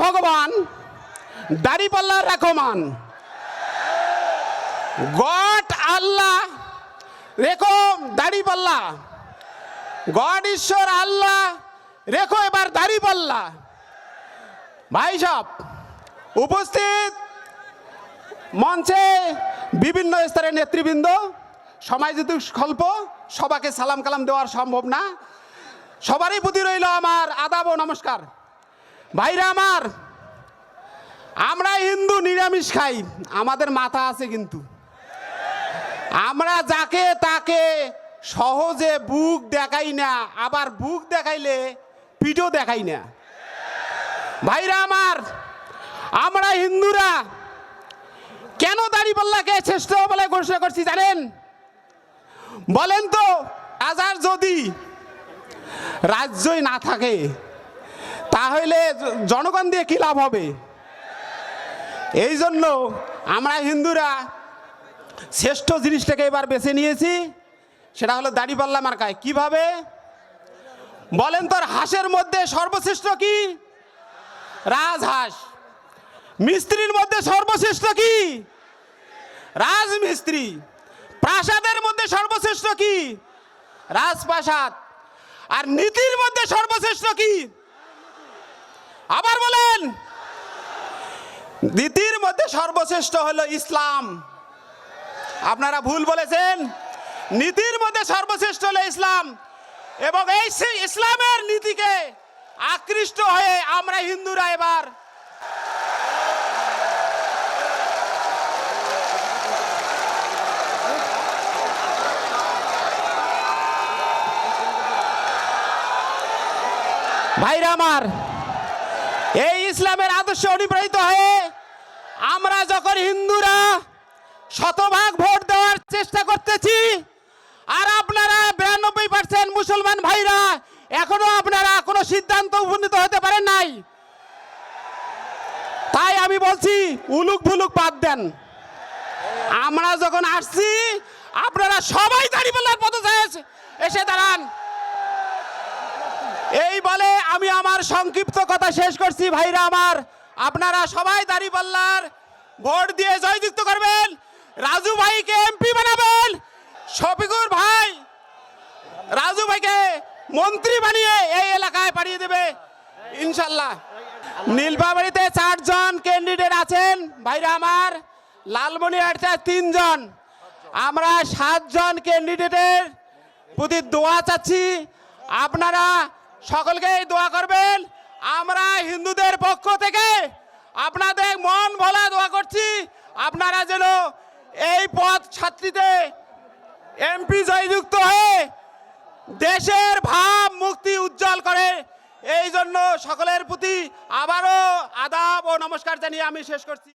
ভগবান দাড়িপাল্লার রহমান, গড আল্লাহ রেখো দাড়িপাল্লা, গড ঈশ্বর আল্লাহ রেখো এবার দাড়িপাল্লা। ভাই সব উপস্থিত মঞ্চে বিভিন্ন স্তরের নেতৃবৃন্দ, সময় যেহেতু স্বল্প সবাইকে সালাম কালাম দেওয়ার সম্ভব না, সবারই প্রতি রইল আমার আদাব ও নমস্কার। ভাইরা আমার, আমরা হিন্দু নিরামিষ খাই, আমাদের মাথা আছে কিন্তু আমরা যাকে তাকে সহজে বুক দেখাই না, আবার বুক দেখাইলে পিঠও দেখাই না। ভাইরা আমার, আমরা হিন্দুরা কেন দাড়িপাল্লাকে শ্রেষ্ঠ বলে ঘোষণা করছি জানেন? বলেন তো, রাজার যদি রাজ্যই না থাকে তাহলে জনগণ দিয়ে কি লাভ হবে? এই জন্য আমরা হিন্দুরা শ্রেষ্ঠ জিনিসটাকে এবার বেছে নিয়েছি, সেটা হলো দাড়িপাল্লা মার্কায়। কিভাবে বলেন তো? হাঁসের মধ্যে সর্বশ্রেষ্ঠ কি? রাজহাঁস। মিস্ত্রির মধ্যে সর্বশ্রেষ্ঠ কি? রাজমিস্ত্রি। প্রাসাদের মধ্যে সর্বশ্রেষ্ঠ কি? রাজপ্রাসাদ। আর নীতির মধ্যে সর্বশ্রেষ্ঠ কি? আবার বলেন। নীতির মধ্যে সর্বশ্রেষ্ঠ হলো ইসলাম। আপনারা ভুল বলেছেন, নীতির মধ্যে সর্বশ্রেষ্ঠ হলো ইসলাম। এবং এই ইসলামের নীতিকে আকৃষ্ট হয়ে আমরা হিন্দুরা এবার ভাইরা আমার, এই ইসলামের আদর্শ অনুপ্রাণিত হয়ে আমরা যখন হিন্দুরা শতভাগ ভোট দেওয়ার চেষ্টা করতেছি, আর আপনারা 92% মুসলমান ভাইরা এখনো আপনারা কোনো সিদ্ধান্ত উপনীত হতে পারেন নাই। তাই আমি বলছি, উলুক ভুলুক বাদ দেন। আমরা যখন আসছি আপনারা সবাই দাড়িপাল্লার পথে এসে দাঁড়ান। এই বলে আমি আমার সংক্ষিপ্ত কথা শেষ করছি। ভাইরা আমার, আপনারা সবাই দাড়িপাল্লার ভোট দিয়ে জয়যুক্ত করবেন, রাজু ভাইকে এমপি বানাবেন, শফিকুর ভাই রাজু ভাইকে মন্ত্রী বানিয়ে এই এলাকায় পাঠিয়ে দেবে ইনশাল্লাহ। নীলফামারীতে 4 জন ক্যান্ডিডেট আছেন ভাইরা আমার, লালমনিরহাটে 3 জন, আমরা 7 জন ক্যান্ডিডেটের প্রতি দোয়া চাচ্ছি। আপনারা সকলকেই দোয়া করবেন। আমরা হিন্দুদের পক্ষ থেকে আপনাদের মন ভোলা দোয়া করছি, আপনারা যেন এই পদ ছাত্রীতে এমপি জয়যুক্ত হয়ে দেশের ভাব মুক্তি উজ্জ্বল করে। এই জন্য সকলের প্রতি আবারও আদাব ও নমস্কার জানিয়ে আমি শেষ করছি।